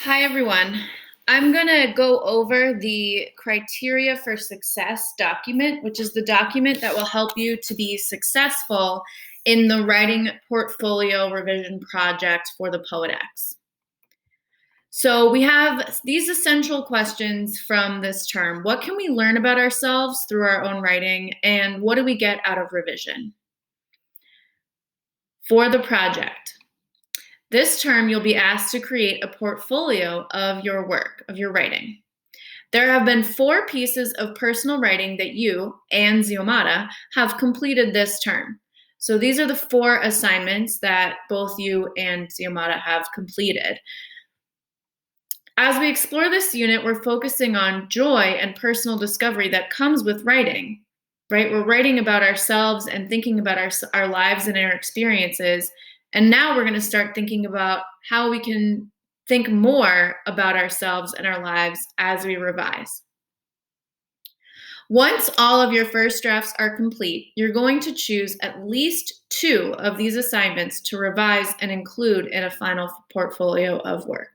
Hi, everyone. I'm going to go over the criteria for success document, which is the document that will help you to be successful in the writing portfolio revision project for the Poet-X. So we have these essential questions from this term. What can we learn about ourselves through our own writing, and what do we get out of revision? For the project, this term, you'll be asked to create a portfolio of your work, of your writing. There have been 4 pieces of personal writing that you and Ziomara have completed this term. So these are the 4 assignments that both you and Ziomara have completed. As we explore this unit, we're focusing on joy and personal discovery that comes with writing, right? We're writing about ourselves and thinking about our lives and our experiences. And now we're going to start thinking about how we can think more about ourselves and our lives as we revise. Once all of your first drafts are complete, you're going to choose at least 2 of these assignments to revise and include in a final portfolio of work.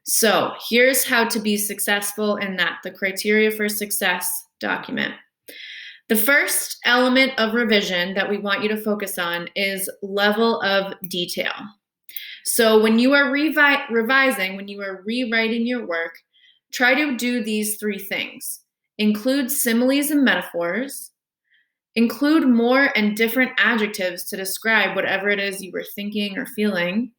So here's how to be successful in that, the criteria for success document. The first element of revision that we want you to focus on is level of detail. So when you are revising, when you are rewriting your work, try to do these 3 things. Include similes and metaphors. Include more and different adjectives to describe whatever it is you were thinking or feeling.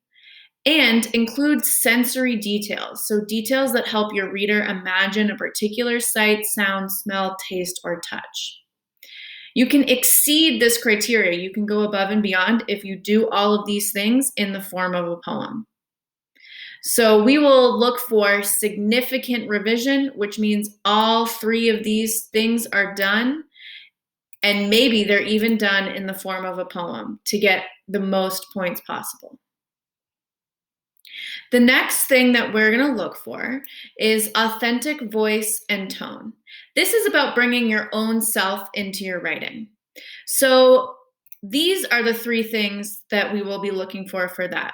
And include sensory details, so details that help your reader imagine a particular sight, sound, smell, taste, or touch. You can exceed this criteria. You can go above and beyond if you do all of these things in the form of a poem. So we will look for significant revision, which means all 3 of these things are done, and maybe they're even done in the form of a poem to get the most points possible. The next thing that we're going to look for is authentic voice and tone. This is about bringing your own self into your writing. So these are the 3 things that we will be looking for that.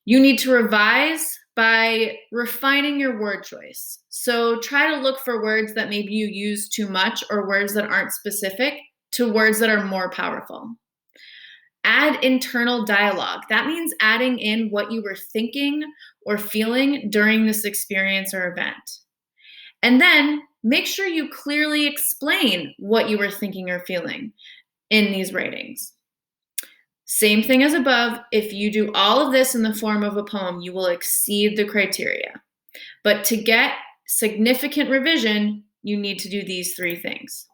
You need to revise by refining your word choice. So try to look for words that maybe you use too much or words that aren't specific to words that are more powerful. Add internal dialogue. That means adding in what you were thinking or feeling during this experience or event. And then make sure you clearly explain what you were thinking or feeling in these writings. Same thing as above. If you do all of this in the form of a poem, you will exceed the criteria. But to get significant revision, you need to do these 3 things.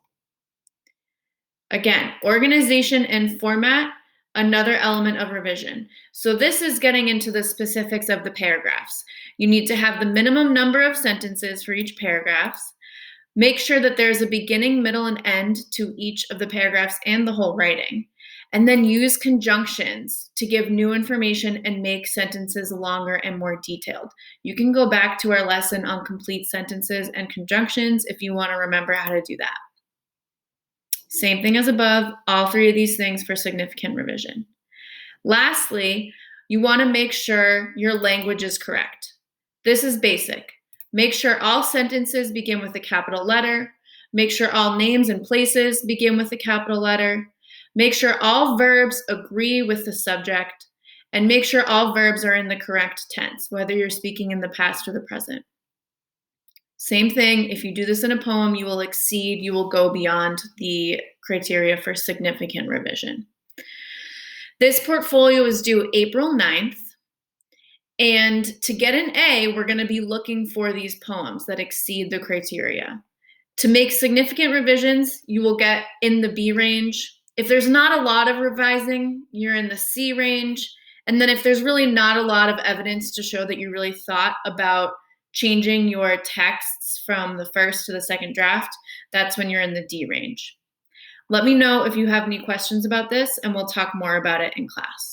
Again, organization and format, another element of revision. So this is getting into the specifics of the paragraphs. You need to have the minimum number of sentences for each paragraph. Make sure that there's a beginning, middle, and end to each of the paragraphs and the whole writing. And then use conjunctions to give new information and make sentences longer and more detailed. You can go back to our lesson on complete sentences and conjunctions if you want to remember how to do that. Same thing as above, all 3 of these things for significant revision. Lastly, you want to make sure your language is correct. This is basic. Make sure all sentences begin with a capital letter. Make sure all names and places begin with a capital letter. Make sure all verbs agree with the subject. And make sure all verbs are in the correct tense, whether you're speaking in the past or the present. Same thing, if you do this in a poem, you will exceed, you will go beyond the criteria for significant revision. This portfolio is due April 9th. And to get an A, we're going to be looking for these poems that exceed the criteria. To make significant revisions, you will get in the B range. If there's not a lot of revising, you're in the C range. And then if there's really not a lot of evidence to show that you really thought about changing your texts from the first to the second draft, that's when you're in the D range. Let me know if you have any questions about this, and we'll talk more about it in class.